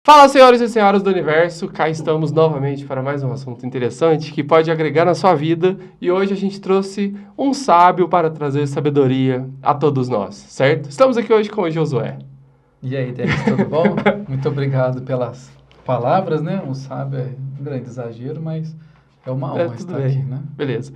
Fala, senhoras e senhoras do universo, cá estamos novamente para mais um assunto interessante que pode agregar na sua vida, e hoje a gente trouxe um sábio para trazer sabedoria a todos nós, certo? Estamos aqui hoje com o Josué. E aí, Denis, tudo bom? Muito obrigado pelas palavras, né? Um sábio é um grande exagero, mas é uma honra Tudo estar bem. aqui, né? Beleza.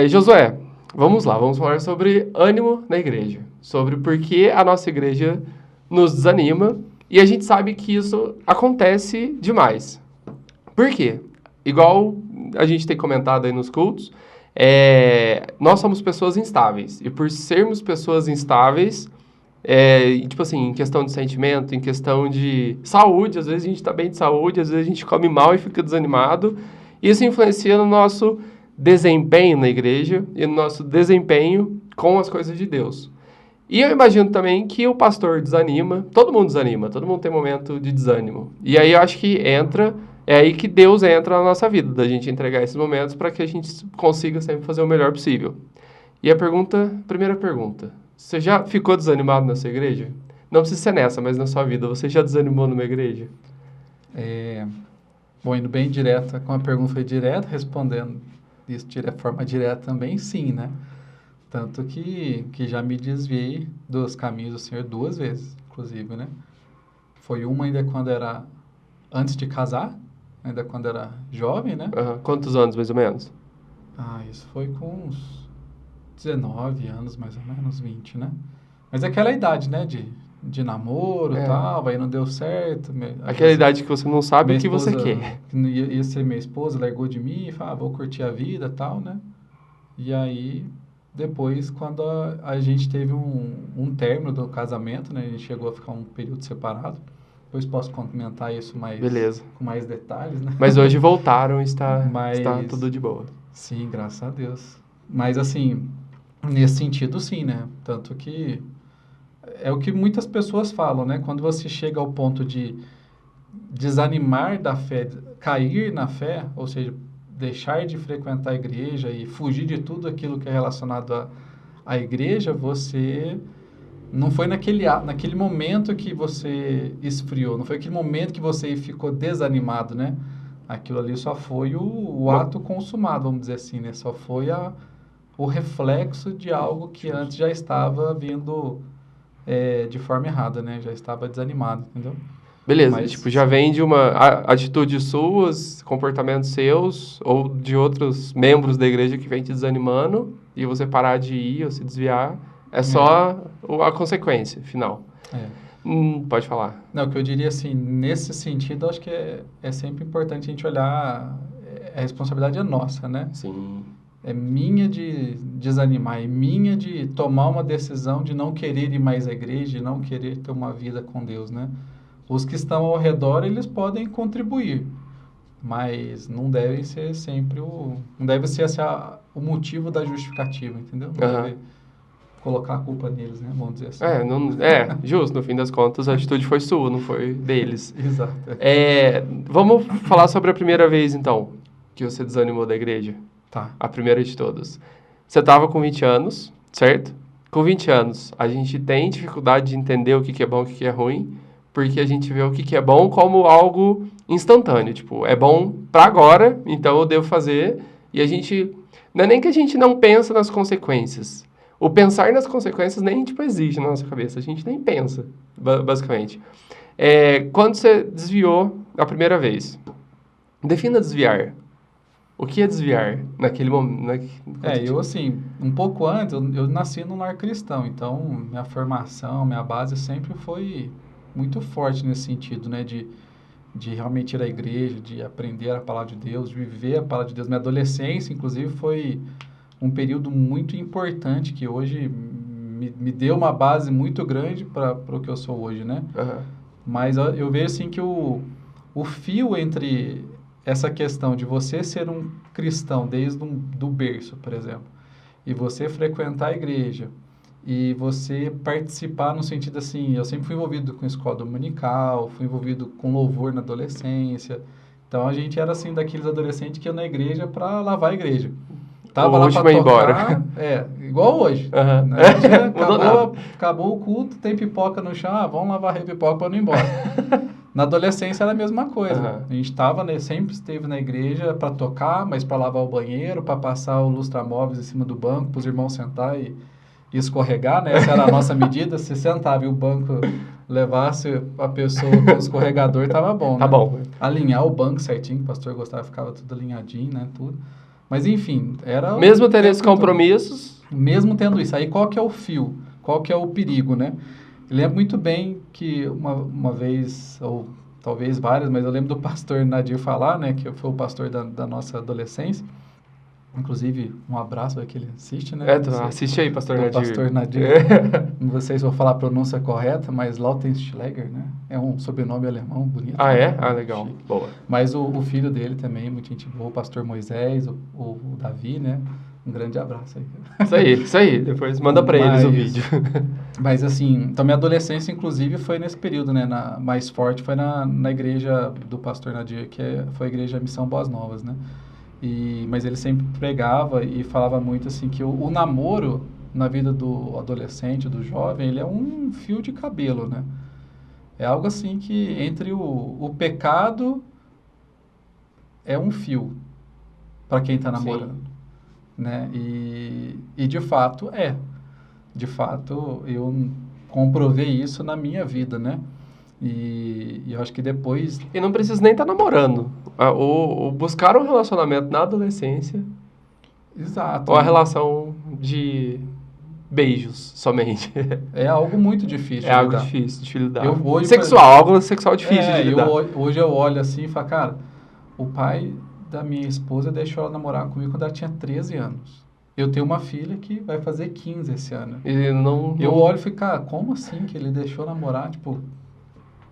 Josué, vamos lá, vamos falar sobre ânimo na igreja, sobre por que a nossa igreja nos desanima. E a gente sabe que isso acontece demais. Por quê? Igual a gente tem comentado aí nos cultos, nós somos pessoas instáveis. E por sermos pessoas instáveis, tipo assim, em questão de sentimento, em questão de saúde, às vezes a gente está bem de saúde, às vezes a gente come mal e fica desanimado. Isso influencia no nosso desempenho na igreja e no nosso desempenho com as coisas de Deus. E eu imagino também que o pastor desanima, todo mundo tem momento de desânimo. E aí eu acho que é aí que Deus entra na nossa vida, da gente entregar esses momentos para que a gente consiga sempre fazer o melhor possível. E primeira pergunta, você já ficou desanimado nessa igreja? Não precisa ser nessa, mas na sua vida, você já desanimou numa igreja? Bom, indo bem direta, como a pergunta foi direta, respondendo isso de forma direta também, sim, né? Tanto que já me desviei dos caminhos do Senhor 2 vezes, inclusive, né? Foi uma ainda quando era antes de casar, ainda quando era jovem, né? Quantos anos, mais ou menos? Isso foi com uns 19 anos, mais ou menos, 20, né? Mas aquela idade, né? De namoro e tal, aí não deu certo. Aquela idade que você não sabe o que você esposa, quer. Ia ser minha esposa, largou de mim e falou, vou curtir a vida e tal, né? E aí, depois, quando a gente teve um término do casamento, né? A gente chegou a ficar um período separado. Depois posso comentar isso com mais detalhes, né? Mas hoje voltaram e está tudo de boa. Sim, graças a Deus. Mas, assim, nesse sentido, sim, né? Tanto que é o que muitas pessoas falam, né? Quando você chega ao ponto de desanimar da fé, cair na fé, ou seja, deixar de frequentar a igreja e fugir de tudo aquilo que é relacionado à igreja, você não foi naquele momento que você esfriou, não foi aquele momento que você ficou desanimado, né? Aquilo ali só foi o ato consumado, vamos dizer assim, né? Só foi o reflexo de algo que antes já estava vindo de forma errada, né? Já estava desanimado, entendeu? Beleza, Mas, tipo, já vem de uma atitude suas, comportamentos seus, ou de outros membros da igreja que vem te desanimando, e você parar de ir ou se desviar, só a consequência final. Pode falar. Não, o que eu diria assim, nesse sentido, eu acho que é sempre importante a gente olhar, a responsabilidade é nossa, né? Sim. É minha de desanimar, é minha de tomar uma decisão de não querer ir mais à igreja, de não querer ter uma vida com Deus, né? Os que estão ao redor, eles podem contribuir, mas não devem ser sempre não deve ser o motivo da justificativa, entendeu? Não deve colocar a culpa neles, né? Vamos dizer assim. Justo, no fim das contas, a atitude foi sua, não foi deles. Exato. Vamos falar sobre a primeira vez, então, que você desanimou da igreja. Tá. A primeira de todas. Você estava com 20 anos, certo? Com 20 anos, a gente tem dificuldade de entender o que é bom e o que é ruim, porque a gente vê o que é bom como algo instantâneo. Tipo, é bom para agora, então eu devo fazer. E a gente... Não é nem que a gente não pensa nas consequências. O pensar nas consequências nem, tipo, existe na nossa cabeça. A gente nem pensa, basicamente. Quando você desviou a primeira vez, defina desviar. O que é desviar naquele momento? Eu assim, um pouco antes, eu nasci num lar cristão, então minha formação, minha base sempre foi muito forte nesse sentido, né? De realmente ir à igreja, de aprender a palavra de Deus, de viver a palavra de Deus. Minha adolescência, inclusive, foi um período muito importante que hoje me deu uma base muito grande para o que eu sou hoje, né? Mas eu vejo assim que o fio entre essa questão de você ser um cristão desde do berço, por exemplo, e você frequentar a igreja, e você participar no sentido assim, eu sempre fui envolvido com escola dominical, fui envolvido com louvor na adolescência, então a gente era assim daqueles adolescentes que iam na igreja para lavar a igreja. Tava O lá último para a ir tocar, igual hoje. Aham. Né? Mudou nada. Acabou o culto, tem pipoca no chão, vamos lá varrer pipoca para não ir embora. Na adolescência era a mesma coisa. Aham. A gente sempre esteve na igreja para tocar, mas para lavar o banheiro, para passar o lustramóveis em cima do banco, para os irmãos sentar e escorregar, né? Essa era a nossa medida. Se sentava e o banco levasse a pessoa com o escorregador, tava bom, né? Tá bom. Alinhar o banco certinho, que o pastor gostava, ficava tudo alinhadinho, né? Tudo. Mas enfim, era... Mesmo tendo esses compromissos... Mesmo tendo isso. Aí qual que é o fio? Qual que é o perigo, né? Eu lembro muito bem que uma vez, ou talvez várias, mas eu lembro do pastor Nadir falar, né? Que foi o pastor da nossa adolescência. Inclusive, um abraço para que ele assiste, né? Assiste aí, pastor do Nadir. Pastor Nadir. Não sei se vou falar a pronúncia correta, mas Lautenschläger, né? É um sobrenome alemão bonito. Ah, é? Né? Ah, legal. Chique. Boa. Mas o filho dele também, muito gente boa, o pastor Moisés, o Davi, né? Um grande abraço aí. Isso aí. Depois manda para eles o vídeo. Mas assim, então minha adolescência, inclusive, foi nesse período, né? Mais forte foi na igreja do pastor Nadir, que foi a igreja Missão Boas Novas, né? Mas ele sempre pregava e falava muito assim que o namoro na vida do adolescente, do jovem, ele é um fio de cabelo, né? É algo assim que entre o pecado é um fio para quem está namorando, né? E de fato de fato eu comprovei isso na minha vida, né? E eu acho que depois... E não precisa nem estar namorando. O buscar um relacionamento na adolescência... Exato. Ou a relação de beijos, somente. É algo muito difícil É algo difícil de lidar. Algo sexual difícil de lidar. Hoje eu olho assim e falo, cara, o pai da minha esposa deixou ela namorar comigo quando ela tinha 13 anos. Eu tenho uma filha que vai fazer 15 esse ano. E não... Eu olho e fico, cara, como assim que ele deixou namorar? Tipo...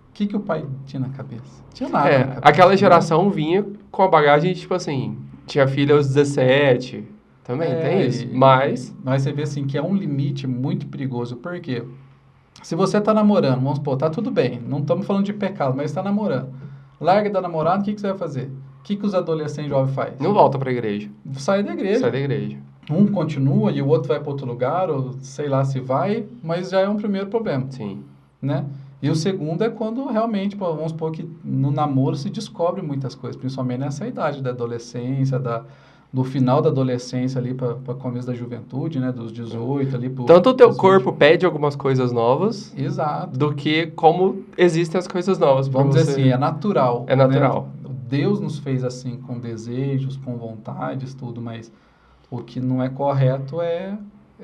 O que o pai tinha na cabeça? Tinha nada na cabeça. Aquela geração vinha com a bagagem, tipo assim, tinha filha aos 17, também tem isso, mas você vê assim que é um limite muito perigoso, porque se você tá namorando, vamos supor, tá tudo bem, não estamos falando de pecado, mas está namorando, larga da namorada, o que você vai fazer? O que os adolescentes jovens fazem? Não volta pra igreja. Sai da igreja. Um continua e o outro vai para outro lugar, ou sei lá se vai, mas já é um primeiro problema. Sim. Né? E o segundo é quando realmente, vamos supor que no namoro se descobre muitas coisas, principalmente nessa idade da adolescência, do final da adolescência ali para começo da juventude, né? Dos 18 ali pro... Tanto o teu corpo pede algumas coisas novas... Exato. Do que como existem as coisas novas. Vamos dizer assim, é natural. É natural. Né? Deus nos fez assim, com desejos, com vontades, tudo, mas o que não é correto é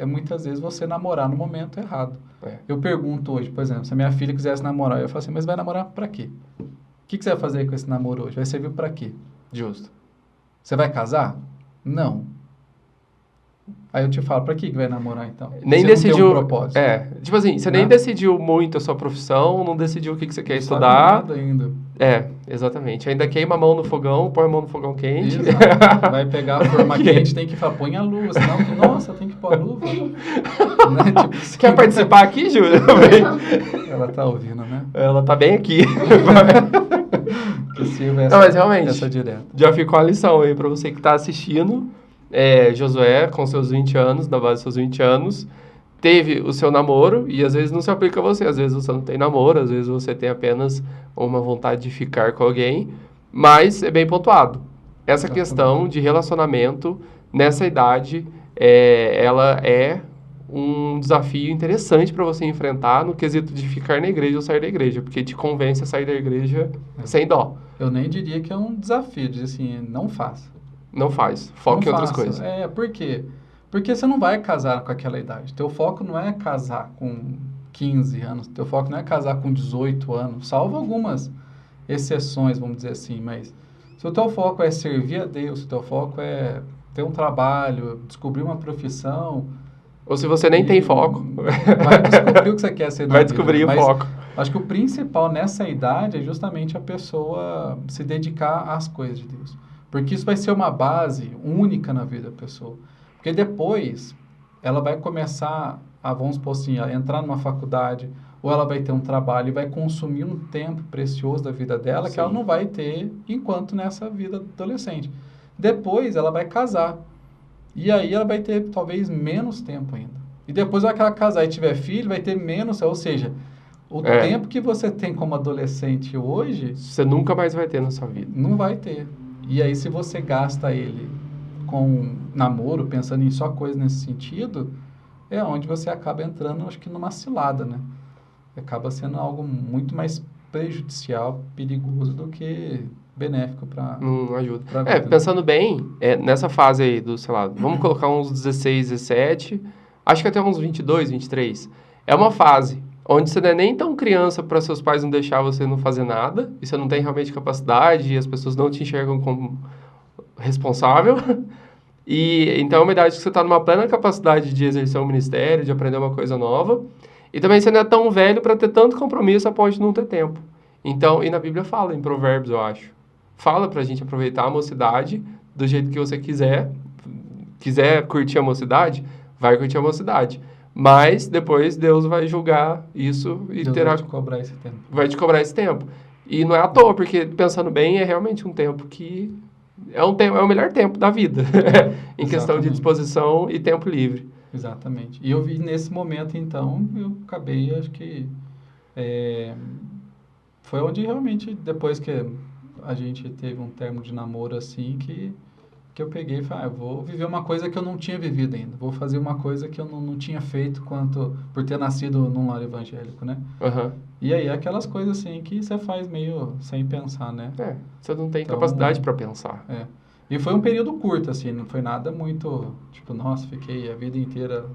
muitas vezes você namorar no momento errado. Eu pergunto hoje, por exemplo, se a minha filha quisesse namorar, eu falo assim, mas vai namorar pra quê? O que você vai fazer com esse namoro hoje? Vai servir pra quê? Justo. Você vai casar? Não. Aí eu te falo, pra que vai namorar então? Nem você decidiu... não tem um propósito. Tipo assim, você nem decidiu muito a sua profissão, não decidiu o que você quer estudar. Nada ainda. Exatamente. Ainda queima a mão no fogão, põe a mão no fogão quente. Exato. Vai pegar a forma quente, tem que falar, põe a luva, senão, nossa, tem que pôr a luva. Né? Tipo, você quer participar aqui, Júlia? Ela tá ouvindo, né? Ela tá bem aqui. Que sirva mas realmente, essa direta. Já ficou a lição aí pra você que tá assistindo. Josué, com seus 20 anos, na base dos seus 20 anos, teve o seu namoro, e às vezes não se aplica a você, às vezes você não tem namoro, às vezes você tem apenas uma vontade de ficar com alguém, mas é bem pontuado. Essa questão de relacionamento, nessa idade, ela é um desafio interessante para você enfrentar no quesito de ficar na igreja ou sair da igreja, porque te convence a sair da igreja sem dó. Eu nem diria que é um desafio, dizer assim, não faça. Não faz. Foca em outras coisas. Por quê? Porque você não vai casar com aquela idade. Teu foco não é casar com 15 anos. Teu foco não é casar com 18 anos. Salvo algumas exceções, vamos dizer assim. Mas se o teu foco é servir a Deus, se o teu foco é ter um trabalho, descobrir uma profissão... Ou se você nem tem foco. Vai descobrir o que você quer ser na vida. Vai descobrir o foco. Acho que o principal nessa idade é justamente a pessoa se dedicar às coisas de Deus. Porque isso vai ser uma base única na vida da pessoa. Porque depois ela vai começar a, vamos supor assim, a entrar numa faculdade, ou ela vai ter um trabalho e vai consumir um tempo precioso da vida dela que ela não vai ter enquanto nessa vida adolescente. Depois ela vai casar. E aí ela vai ter talvez menos tempo ainda. E depois que ela casar e tiver filho, vai ter menos, ou seja, o tempo que você tem como adolescente hoje, você nunca mais vai ter na sua vida. não vai ter. E aí se você gasta ele com namoro, pensando em só coisa nesse sentido, é onde você acaba entrando, acho que numa cilada, né? Acaba sendo algo muito mais prejudicial, perigoso do que benéfico para Não ajuda. a vida. Pensando bem, nessa fase aí do, sei lá, vamos colocar uns 16, 17, acho que até uns 22, 23. É uma fase onde você não é nem tão criança para seus pais não deixar você não fazer nada, e você não tem realmente capacidade, e as pessoas não te enxergam como responsável. E então é uma idade que você está numa plena capacidade de exercer um ministério, de aprender uma coisa nova. E também você não é tão velho para ter tanto compromisso a ponto de não ter tempo. Então, e na Bíblia fala, em Provérbios, eu acho. Fala pra gente aproveitar a mocidade do jeito que você quiser. Quiser curtir a mocidade, vai curtir a mocidade. Mas depois Deus vai julgar isso e Deus terá... vai te cobrar esse tempo. Vai te cobrar esse tempo. E não é à toa, porque pensando bem, é realmente um tempo que... É o melhor tempo da vida. Em questão de Exatamente. disposição e tempo livre. Exatamente. E eu vi nesse momento, então, eu acabei, acho que... foi onde realmente, depois que a gente teve um termo de namoro assim, que eu peguei e falei, eu vou viver uma coisa que eu não tinha vivido ainda. Vou fazer uma coisa que eu não tinha feito por ter nascido num lar evangélico, né? Uhum. E aí, aquelas coisas assim que você faz meio sem pensar, né? Você não tem Então, capacidade para pensar. E foi um período curto, assim, não foi nada muito, tipo, nossa, fiquei a vida inteira,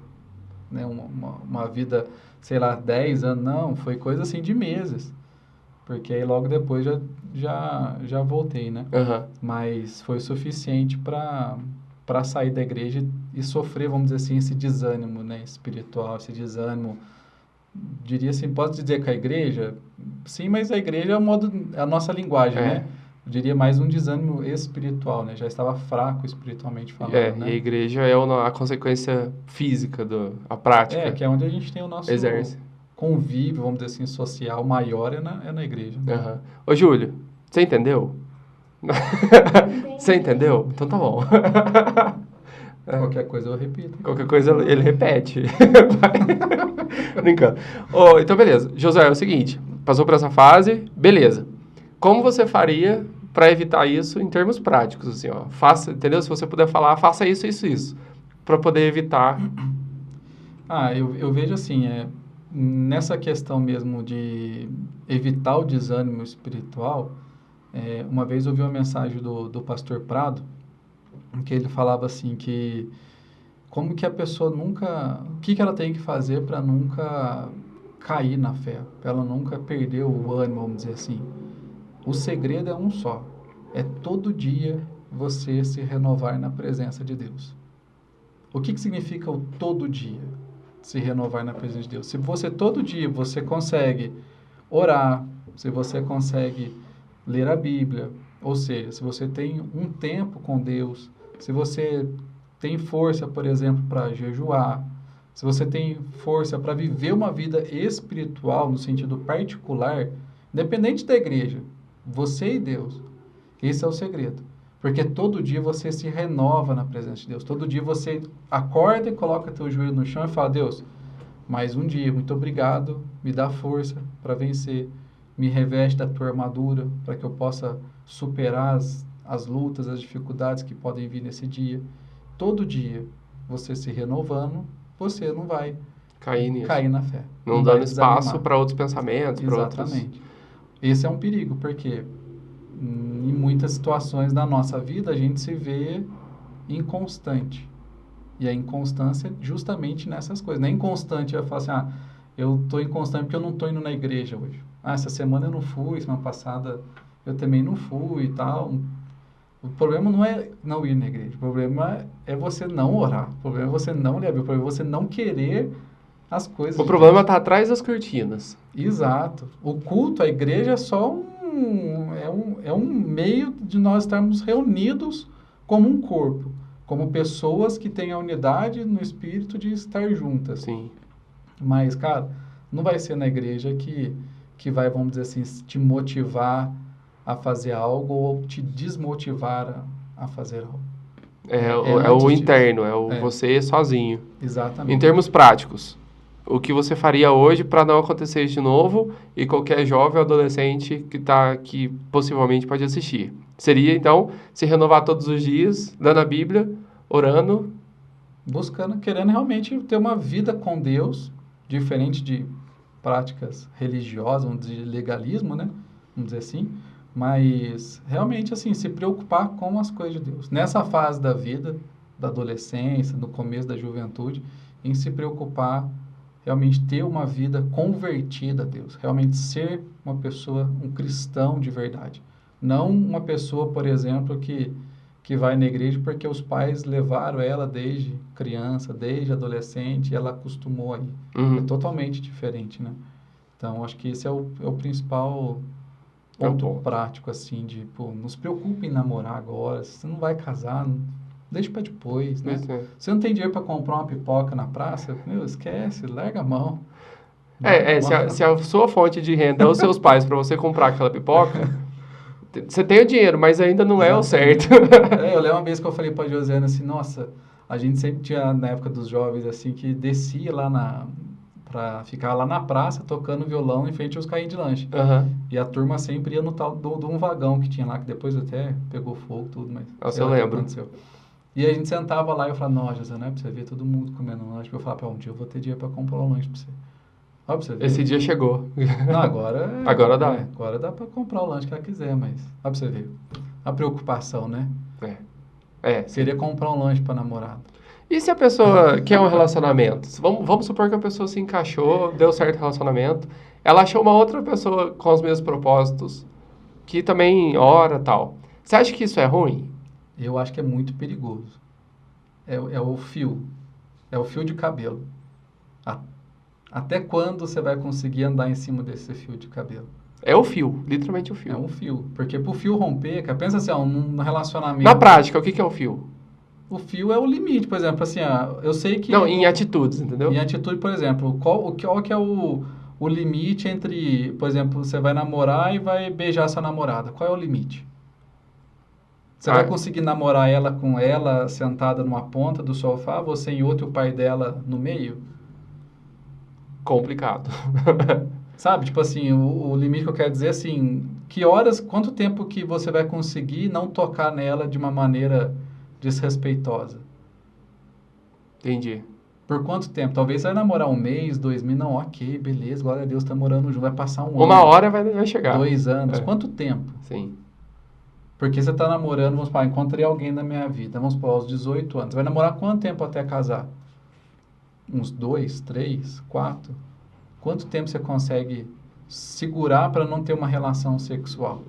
né, uma vida, sei lá, 10 anos, não, foi coisa assim de meses, porque aí logo depois já voltei, né? Uhum. Mas foi suficiente para sair da igreja e sofrer, vamos dizer assim, esse desânimo, né, espiritual, esse desânimo, diria assim, posso dizer que a igreja, sim, mas a igreja é a nossa linguagem, né? Eu diria mais um desânimo espiritual, né? Já estava fraco espiritualmente falando, né? E a igreja é a consequência física, a prática. Que é onde a gente tem o nosso exerce. Convívio, vamos dizer assim, social maior é na igreja. Né? Uhum. Ô, Júlio, você entendeu? Você entendeu? Então tá bom. Qualquer coisa eu repito. Qualquer coisa ele repete. Brincando. Então, beleza. Josué, é o seguinte. Passou por essa fase, beleza. Como você faria para evitar isso em termos práticos? Assim, ó, faça, entendeu? Se você puder falar, faça isso, isso, isso. Para poder evitar. Eu vejo assim, nessa questão mesmo de evitar o desânimo espiritual, uma vez eu ouvi uma mensagem do pastor Prado, em que ele falava assim que como que a pessoa nunca... O que ela tem que fazer para nunca cair na fé, para ela nunca perder o ânimo, vamos dizer assim. O segredo é um só. É todo dia você se renovar na presença de Deus. O que significa o todo dia se renovar na presença de Deus? Se você todo dia você consegue orar, se você consegue ler a Bíblia, ou seja, se você tem um tempo com Deus, se você tem força, por exemplo, para jejuar, se você tem força para viver uma vida espiritual no sentido particular, independente da igreja, você e Deus, esse é o segredo. Porque todo dia você se renova na presença de Deus. Todo dia você acorda e coloca teu joelho no chão e fala, Deus, mais um dia, muito obrigado, me dá força para vencer, me reveste da tua armadura para que eu possa superar as lutas, as dificuldades que podem vir nesse dia. Todo dia, você se renovando, você não vai cair na fé. Não dando espaço para outros pensamentos. Exatamente. Esse é um perigo, porque em muitas situações da nossa vida a gente se vê inconstante. E a inconstância é justamente nessas coisas. Não é inconstante, eu falo assim, eu estou inconstante porque eu não estou indo na igreja hoje. Essa semana eu não fui, semana passada eu também não fui e tal. O problema não é não ir na igreja, o problema é você não orar, o problema é você não ler a Bíblia, o problema é você não querer as coisas. O problema está atrás das cortinas. Exato. O culto, a igreja é só um meio de nós estarmos reunidos como um corpo, como pessoas que têm a unidade no espírito de estar juntas. Sim. Mas, cara, não vai ser na igreja que vai, vamos dizer assim, te motivar a fazer algo ou te desmotivar a fazer algo. É antes o disso. interno, é o É. você sozinho. Exatamente. Em termos práticos, o que você faria hoje para não acontecer isso de novo e qualquer jovem ou adolescente que possivelmente pode assistir? Seria, então, se renovar todos os dias, lendo a Bíblia, orando. Buscando, querendo realmente ter uma vida com Deus, diferente de práticas religiosas, vamos dizer, legalismo, né? Vamos dizer assim. Mas, realmente, assim, se preocupar com as coisas de Deus. Nessa fase da vida, da adolescência, no começo da juventude, em se preocupar, realmente ter uma vida convertida a Deus. Realmente ser uma pessoa, um cristão de verdade. Não uma pessoa, por exemplo, que vai na igreja porque os pais levaram ela desde criança, desde adolescente, e ela acostumou aí. É Uhum. totalmente diferente, né? Então, acho que esse é o principal É o ponto ponto. prático, assim, de, pô, não se preocupe em namorar agora, você não vai casar, deixa pra depois, né? Isso, é. Você não tem dinheiro para comprar uma pipoca na praça, meu, esquece, larga a mão. Larga a mão. Se a sua fonte de renda é os seus pais para você comprar aquela pipoca, você tem o dinheiro, mas ainda não é o certo. Eu lembro uma vez que eu falei pra Josiana assim, nossa, a gente sempre tinha, na época dos jovens, assim, que descia lá pra ficar lá na praça, tocando violão em frente aos carrinhos de lanche. Aham. E a turma sempre ia no tal de um vagão que tinha lá, que depois até pegou fogo tudo, mas Nossa, sei eu lá o que lembro. aconteceu. E a gente sentava lá e eu falava, não, Josiana, não é pra você ver todo mundo comendo lanche. Eu falava, um dia eu vou ter dinheiro pra comprar um lanche pra você. Ó, pra você ver. Esse dia chegou. Não, agora... Agora dá. Agora dá pra comprar o lanche que ela quiser, mas... Ó, pra você ver. A preocupação, né? Seria comprar um lanche pra namorada. E se a pessoa quer um relacionamento? Vamos supor que a pessoa se encaixou, deu certo o relacionamento, ela achou uma outra pessoa com os mesmos propósitos, que também ora e tal. Você acha que isso é ruim? Eu acho que é muito perigoso. É o fio. É o fio de cabelo. Até quando você vai conseguir andar em cima desse fio de cabelo? É o fio, literalmente o fio. É um fio. Porque pro fio romper, cara, pensa assim, ó, num relacionamento... Na prática, o que é o fio? O fio é o limite, por exemplo, assim, ó, eu sei que... Não, em atitudes, entendeu? Em atitude, por exemplo, qual que é o limite entre, por exemplo, você vai namorar e vai beijar sua namorada? Qual é o limite? Você vai conseguir namorar ela com ela sentada numa ponta do sofá, você em outro e o pai dela no meio? Complicado. Sabe, tipo assim, o limite que eu quero dizer, assim, que horas, quanto tempo que você vai conseguir não tocar nela de uma maneira desrespeitosa? Entendi. Por quanto tempo? Talvez você vai namorar 1 mês, 2 meses, não, ok, beleza, glória a Deus, tá morando junto, vai passar 1 ano. Uma hora vai chegar. 2 anos, É. Quanto tempo? Sim. Porque você tá namorando, vamos supor, encontrei alguém na minha vida, vamos supor, aos 18 anos. Você vai namorar quanto tempo até casar? Uns 2, 3, 4? Quanto tempo você consegue segurar para não ter uma relação sexual?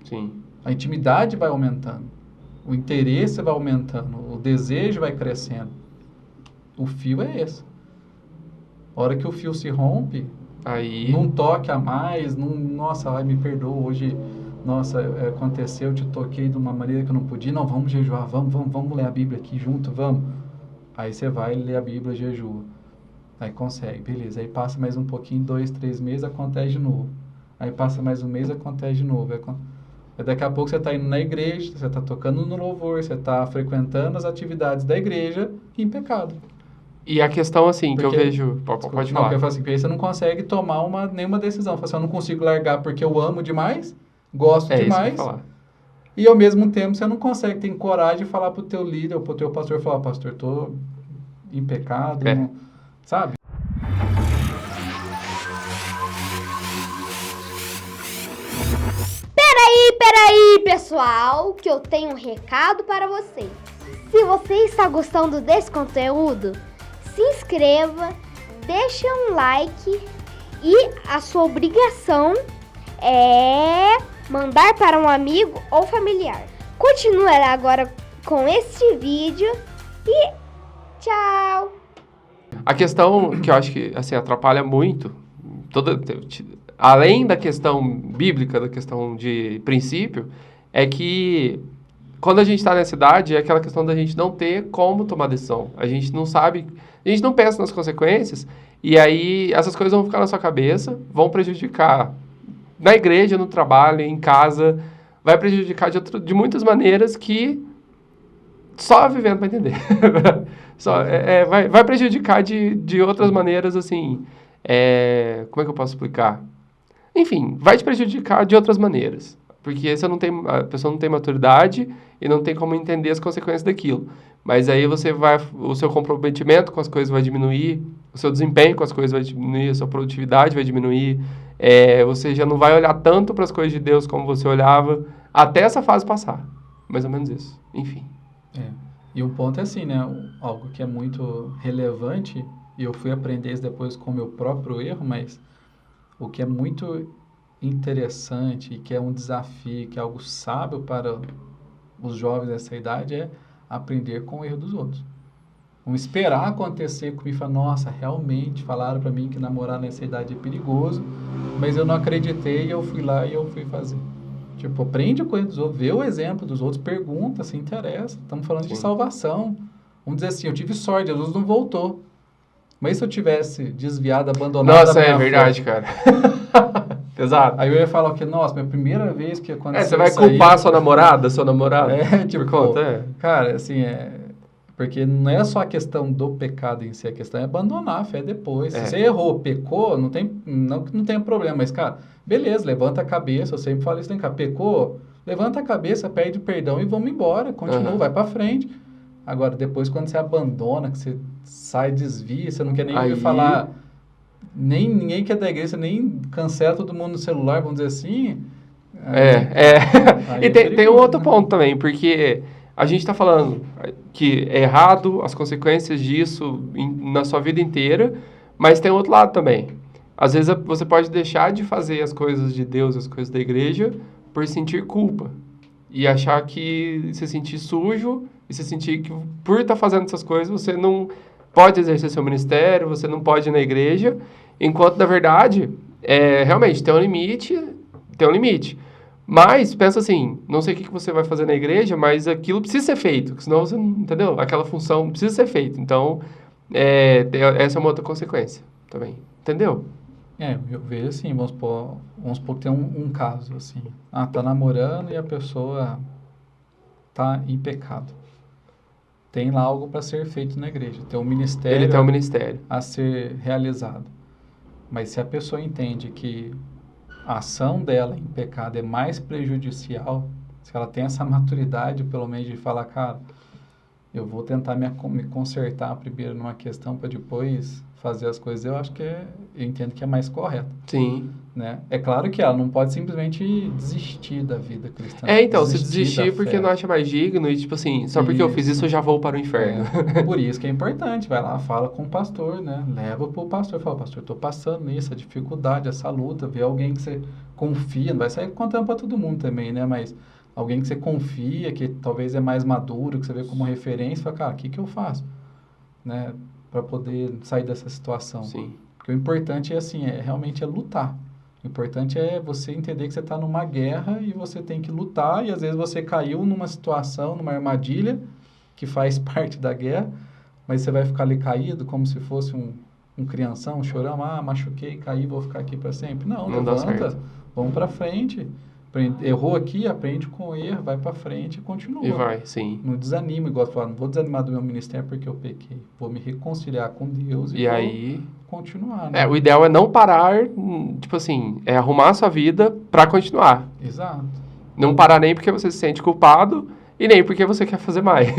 Sim. A intimidade vai aumentando, o interesse vai aumentando, o desejo vai crescendo. O fio é esse. A hora que o fio se rompe, Aí... não toque a mais, não, nossa, ai, me perdoa, hoje, nossa, aconteceu, eu te toquei de uma maneira que eu não podia, não, vamos jejuar, vamos ler a Bíblia aqui junto, vamos. Aí você vai ler a Bíblia, jejua. Aí consegue, beleza. Aí passa mais um pouquinho, 2, 3 meses, acontece de novo. Aí passa mais um mês, acontece de novo. Aí daqui a pouco você está indo na igreja, você está tocando no louvor, você está frequentando as atividades da igreja em pecado. E a questão, assim, que eu Porque- vejo... Pode Não, falar. porque eu falo assim, porque aí você não consegue tomar nenhuma decisão. Fala assim, eu não consigo largar porque eu amo demais, gosto É isso que eu demais, ia falar. e ao mesmo tempo você não consegue ter coragem de falar pro teu líder ou pro teu pastor, falar, pastor, tô em pecado, É. não- sabe? Peraí, pessoal, que eu tenho um recado para vocês. Se você está gostando desse conteúdo, se inscreva, deixe um like e a sua obrigação é mandar para um amigo ou familiar. Continue agora com este vídeo e tchau! A questão que eu acho que, assim, atrapalha muito, além da questão bíblica, da questão de princípio, é que quando a gente está nessa idade, é aquela questão da gente não ter como tomar decisão. A gente não sabe, a gente não pensa nas consequências, e aí essas coisas vão ficar na sua cabeça, vão prejudicar na igreja, no trabalho, em casa, vai prejudicar de muitas maneiras que só vivendo para entender. Vai prejudicar de outras maneiras, assim, como é que eu posso explicar? Enfim, vai te prejudicar de outras maneiras, porque a pessoa não tem maturidade e não tem como entender as consequências daquilo. Mas aí o seu comprometimento com as coisas vai diminuir, o seu desempenho com as coisas vai diminuir, a sua produtividade vai diminuir, você já não vai olhar tanto para as coisas de Deus como você olhava até essa fase passar. Mais ou menos isso. Enfim. E um ponto é assim, né? Algo que é muito relevante, e eu fui aprender isso depois com o meu próprio erro, mas o que é muito interessante e que é um desafio, que é algo sábio para os jovens dessa idade é aprender com o erro dos outros. Não esperar acontecer comigo e falar, nossa, realmente falaram para mim que namorar nessa idade é perigoso, mas eu não acreditei e eu fui lá e eu fui fazer. Tipo, aprende com os outros, vê o exemplo dos outros, pergunta, se interessa. Estamos falando de salvação. Vamos dizer assim, eu tive sorte, Jesus não voltou. Mas se eu tivesse desviado, abandonado... Nossa, é verdade, cara. Exato. Aí eu ia falar o quê? Nossa, minha primeira vez que aconteceu você vai culpar sua namorada, seu namorado? Tipo, por conta, cara, assim, porque não é só a questão do pecado em si, a questão é abandonar a fé depois. Se você errou, pecou, não tem problema, mas, cara, beleza, levanta a cabeça, eu sempre falo isso, cara, pecou, levanta a cabeça, pede perdão e vamos embora, continua, vai pra frente. Agora, depois, quando você abandona, que você sai, desvia, você não quer nem ouvir falar, ninguém quer da igreja, nem cancela todo mundo no celular, vamos dizer assim. E tem um outro ponto também, porque a gente está falando que é errado, as consequências disso na sua vida inteira, mas tem outro lado também. Às vezes você pode deixar de fazer as coisas de Deus, as coisas da igreja, por sentir culpa. E achar que se sentir sujo, e se sentir que por estar fazendo essas coisas, você não pode exercer seu ministério, você não pode ir na igreja, enquanto, na verdade, realmente tem um limite. Mas, pensa assim, não sei o que você vai fazer na igreja, mas aquilo precisa ser feito, senão você não, entendeu? Aquela função precisa ser feita. Então, essa é uma outra consequência também, entendeu? Eu vejo assim, vamos supor que tem um caso, assim, tá namorando e a pessoa tá em pecado. Tem lá algo para ser feito na igreja, tem um ministério, Ele tem um ministério a ser realizado. Mas se a pessoa entende que a ação dela em pecado é mais prejudicial, se ela tem essa maturidade, pelo menos, de falar, cara, eu vou tentar me consertar primeiro numa questão para depois fazer as coisas, eu acho que eu entendo que é mais correto. Sim. Né? É claro que ela não pode simplesmente desistir da vida cristã. Então, se desistir porque não acha mais digno e, tipo assim, só porque eu fiz isso eu já vou para o inferno. Por isso que é importante, vai lá, fala com o pastor, né? Leva pro pastor, fala, pastor, estou passando nisso, a dificuldade, essa luta, vê alguém que você confia, não vai sair contando para todo mundo também, né? Mas alguém que você confia, que talvez é mais maduro, que você vê como referência, fala, cara, o que eu faço? Né? Para poder sair dessa situação. Sim. Porque o importante é assim, realmente lutar. O importante é você entender que você está numa guerra e você tem que lutar e às vezes você caiu numa situação, numa armadilha que faz parte da guerra, mas você vai ficar ali caído como se fosse um crianção, um chorão, machuquei, caí, vou ficar aqui para sempre. Não levanta, vamos para frente. Errou aqui, aprende com o erro, vai para frente e continua. E vai, sim. Não desanima, igual eu falo, não vou desanimar do meu ministério porque eu pequei. Vou me reconciliar com Deus e aí continuar, né? O ideal é não parar, tipo assim, arrumar a sua vida para continuar. Exato. Não parar nem porque você se sente culpado e nem porque você quer fazer mais.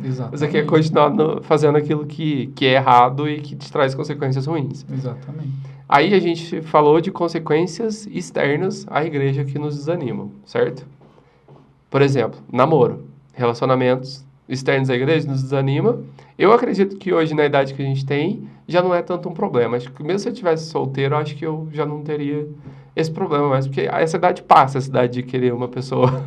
Exatamente. Você quer continuar fazendo aquilo que é errado e que te traz consequências ruins. Exatamente. Aí a gente falou de consequências externas à igreja que nos desanimam, certo? Por exemplo, namoro, relacionamentos externos à igreja nos desanima. Eu acredito que hoje, na idade que a gente tem, já não é tanto um problema. Acho que mesmo se eu tivesse solteiro, acho que eu já não teria esse problema mais, porque essa idade passa, essa idade de querer uma pessoa,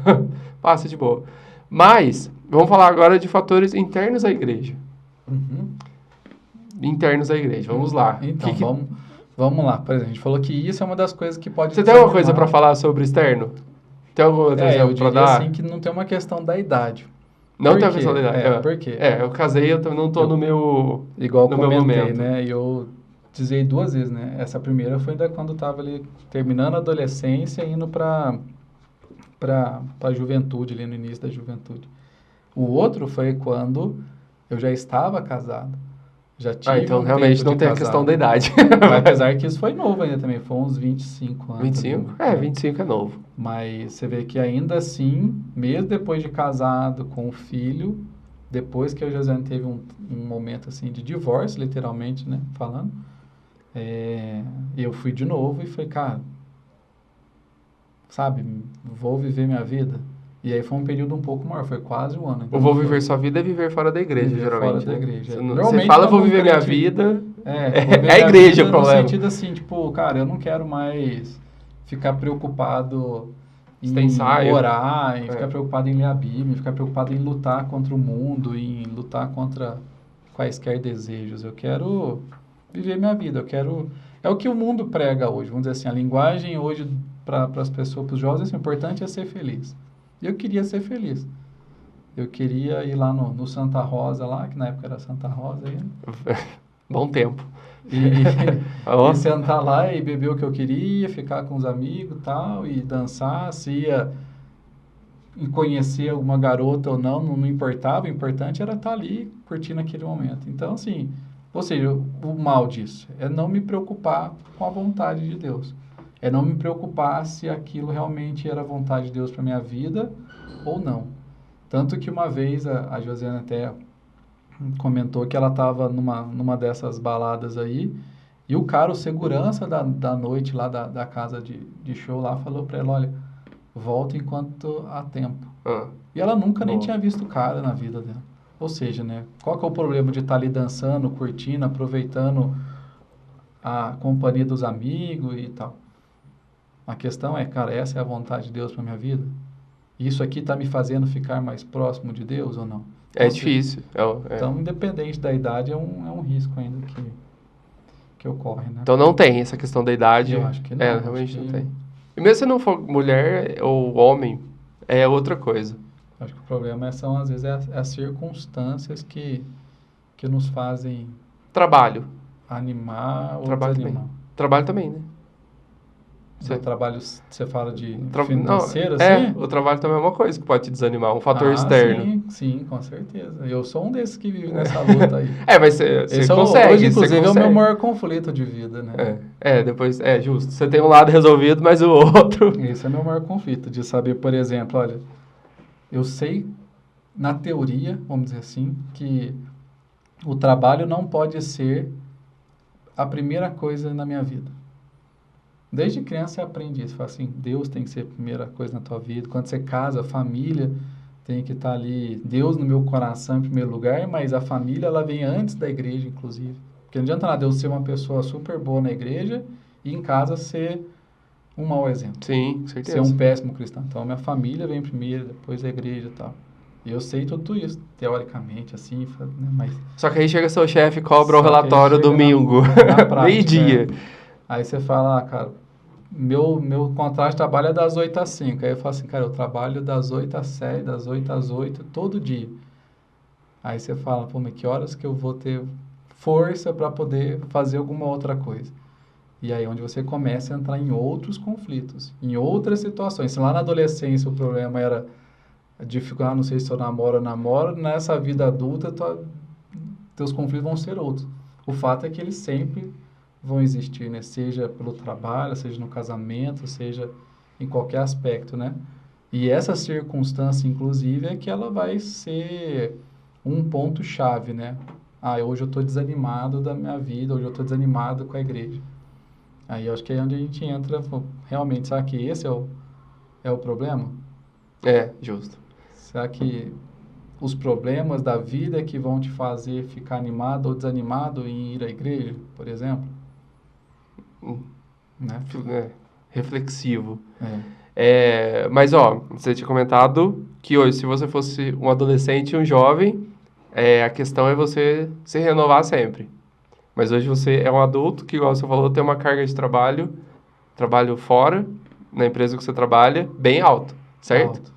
passa de boa. Mas, vamos falar agora de fatores internos à igreja. Internos à igreja, vamos lá. Então, vamos lá. Por exemplo, a gente falou que isso é uma das coisas que pode... Você tem alguma coisa para falar sobre externo? Tem algum outro exemplo para dar? Eu diria assim que não tem uma questão da idade. Não tem uma questão da idade? Por quê? Eu casei, eu não estou no meu igual no comentei, meu momento. Né? E eu dizei 2 vezes, né? Essa primeira foi ainda quando eu estava ali terminando a adolescência e indo para a juventude, ali no início da juventude. O outro foi quando eu já estava casado. Já tive então um realmente tempo não de tem a casado. questão da idade. Mas apesar que isso foi novo ainda também, foi uns 25 anos. 25? Ali, 25 é novo. Mas você vê que ainda assim, mesmo depois de casado com o filho, depois que a Josiane teve um momento assim de divórcio, literalmente, né, falando, eu fui de novo e falei, cara, sabe, vou viver minha vida. E aí foi um período um pouco maior, foi quase um ano. Então O vou foi- viver sua vida é viver fora da igreja, Viver geralmente. fora da né? igreja, Você, é. não- Normalmente, você fala, vou quando um viver minha crente- vida. vou É ver a minha igreja vida o problema. No sentido assim, tipo, cara, eu não quero mais ficar preocupado Você tem em ensaio. orar, em É. ficar preocupado em ler a Bíblia, em ficar preocupado em lutar contra o mundo, em lutar contra quaisquer desejos. Eu quero viver minha vida, eu quero... É o que o mundo prega hoje, vamos dizer assim, a linguagem hoje para as pessoas, para os jovens, assim, o importante é ser feliz. E eu queria ser feliz. Eu queria ir lá no Santa Rosa, lá, que na época era Santa Rosa ainda. Bom tempo. E, Ó. e sentar lá e beber o que eu queria, ficar com os amigos e tal, e dançar, se ia conhecer alguma garota ou não, não importava, o importante era estar ali curtindo aquele momento. Então, assim, ou seja, o mal disso é não me preocupar com a vontade de Deus. É não me preocupar se aquilo realmente era a vontade de Deus para minha vida ou não. Tanto que uma vez a Josiane até comentou que ela estava numa dessas baladas aí, e o cara, o segurança da noite lá da casa de show lá, falou para ela, olha, volta enquanto há tempo. Ah, E ela nunca nem Boa. tinha visto o cara na vida dela. Ou seja, né, qual que é o problema de estar ali dançando, curtindo, aproveitando a companhia dos amigos e tal? A questão é, cara, essa é a vontade de Deus para minha vida? Isso aqui está me fazendo ficar mais próximo de Deus ou não? é Então, difícil. Então, independente da idade, é um risco ainda que ocorre, né? Então não tem essa questão da idade. Eu acho que não. É, acho realmente que- não tem. E mesmo se não for mulher ou homem, é outra coisa. Acho que o problema são, às vezes, as circunstâncias que nos fazem Trabalho. animar ou Trabalho desanimar. Trabalho também, né? O trabalho, você fala de Não, financeiro, é, assim? o trabalho também é uma coisa que pode te desanimar, um fator Ah, externo. Sim, sim, com certeza. Eu sou um desses que vive nessa luta aí. É, mas você Esse consegue. hoje, você inclusive, é o consegue. meu maior conflito de vida, né? Depois, justo. Você tem um lado resolvido, mas o outro... Esse é o meu maior conflito, de saber, por exemplo, olha, eu sei, na teoria, vamos dizer assim, que o trabalho não pode ser a primeira coisa na minha vida. Desde criança você aprende isso, fala assim, Deus tem que ser a primeira coisa na tua vida. Quando você casa, a família tem que estar ali, Deus no meu coração em primeiro lugar, mas a família ela vem antes da igreja, inclusive. Porque não adianta nada eu ser uma pessoa super boa na igreja e em casa ser um mau exemplo. Sim, com Ser certeza. um péssimo cristão. Então, minha família vem primeiro, depois a igreja e tal. E eu sei tudo isso, teoricamente, assim, né? Mas Só que aí chega seu chefe e cobra o Só que aí relatório chega domingo, na prática, meio-dia. aí você fala, cara, meu contrato de trabalho é das 8 às 5. Aí eu falo assim, cara, eu trabalho das 8 às 7, das 8 às 8, todo dia. Aí você fala, pô, mas que horas que eu vou ter força para poder fazer alguma outra coisa? E aí é onde você começa a entrar em outros conflitos, em outras situações. Se lá na adolescência o problema era dificuldade, não sei se eu namoro ou namoro, nessa vida adulta teus conflitos vão ser outros. O fato é que eles sempre vão existir, né? Seja pelo trabalho, seja no casamento, seja em qualquer aspecto, né? E essa circunstância, inclusive, é que ela vai ser um ponto-chave, né? Ah, hoje eu estou desanimado da minha vida, hoje eu estou desanimado com a igreja. Aí eu acho que é onde a gente entra, realmente, será que esse é o problema? É, justo. Será que os problemas da vida é que vão te fazer ficar animado ou desanimado em ir à igreja, por exemplo? Né? Reflexivo. É. Mas, você tinha comentado que hoje, se você fosse um adolescente e um jovem, a questão é você se renovar sempre. Mas hoje você é um adulto que, igual você falou, tem uma carga de trabalho fora, na empresa que você trabalha, bem alto, certo? Alto.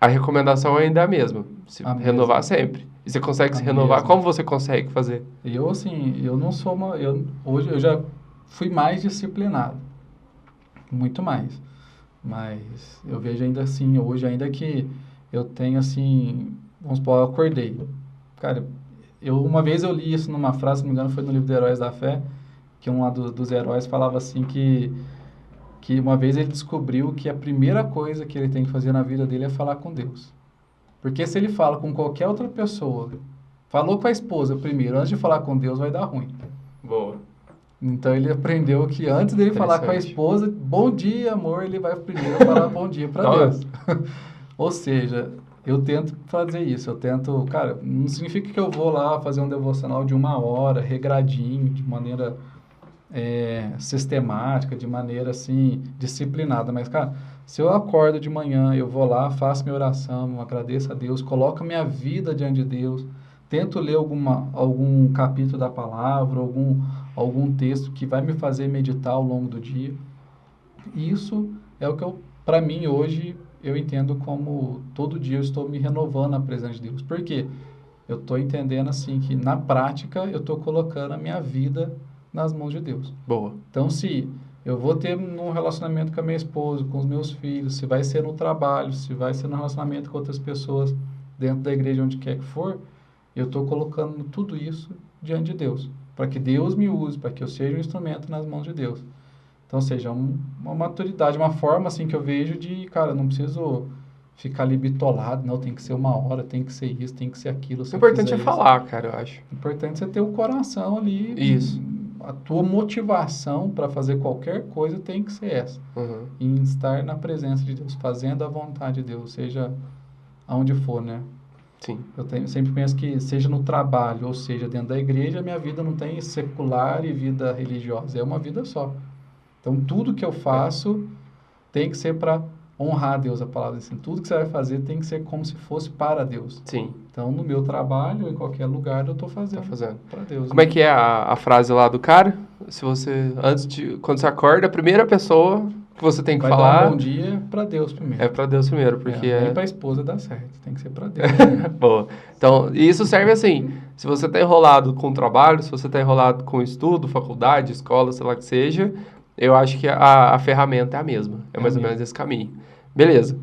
A recomendação ainda é a mesma, se A renovar mesma. sempre. E você consegue se A renovar? mesma. Como você consegue fazer? Eu, assim, eu não sou hoje eu já fui mais disciplinado. Muito mais. Mas eu vejo ainda assim, hoje ainda que eu tenho, assim, vamos supor, eu acordei. Cara, uma vez eu li isso numa frase, se não me engano, foi no livro de Heróis da Fé, que um lá dos heróis falava assim que uma vez ele descobriu que a primeira coisa que ele tem que fazer na vida dele é falar com Deus. Porque se ele fala com qualquer outra pessoa, falou com a esposa primeiro, antes de falar com Deus, vai dar ruim. Boa. Então ele aprendeu que antes dele falar com a esposa, bom dia, amor, ele vai primeiro falar bom dia para Deus. Ou seja, eu tento fazer isso, cara, não significa que eu vou lá fazer um devocional de 1 hora, regradinho, de maneira sistemática, de maneira assim, disciplinada, mas cara, se eu acordo de manhã, eu vou lá, faço minha oração, agradeço a Deus, coloco minha vida diante de Deus, tento ler algum capítulo da palavra, algum texto que vai me fazer meditar ao longo do dia. Isso é o que para mim hoje, eu entendo como todo dia eu estou me renovando na presença de Deus. Por quê? Eu estou entendendo assim que na prática eu estou colocando a minha vida nas mãos de Deus. Boa. Então se eu vou ter um relacionamento com a minha esposa, com os meus filhos, se vai ser no trabalho, se vai ser no relacionamento com outras pessoas dentro da igreja, onde quer que for, eu estou colocando tudo isso diante de Deus, para que Deus me use, para que eu seja um instrumento nas mãos de Deus. Então, seja uma maturidade, uma forma assim que eu vejo de, cara, não preciso ficar ali bitolado, não, tem que ser 1 hora, tem que ser isso, tem que ser aquilo. O importante é falar, cara, eu acho. O importante é você ter o coração ali. Isso. A tua motivação para fazer qualquer coisa tem que ser essa. Uhum. Em estar na presença de Deus, fazendo a vontade de Deus, seja aonde for, né? Sim. Eu sempre penso que seja no trabalho, ou seja, dentro da igreja, minha vida não tem secular e vida religiosa, é uma vida só. Então, tudo que eu faço tem que ser para honrar a Deus, a palavra assim. Tudo que você vai fazer tem que ser como se fosse para Deus. Sim. Então, no meu trabalho, em qualquer lugar, eu estou fazendo para Deus. Como é que é a frase lá do cara? Se você, quando você acorda, a primeira pessoa que você tem que falar... Dar um bom dia para Deus primeiro. É para Deus primeiro, porque Nem para a esposa dá certo, tem que ser para Deus. Boa. Então, isso serve assim, se você está enrolado com o trabalho, se você está enrolado com estudo, faculdade, escola, sei lá que seja, eu acho que a ferramenta é a mesma. É mais ou menos esse caminho. Beleza.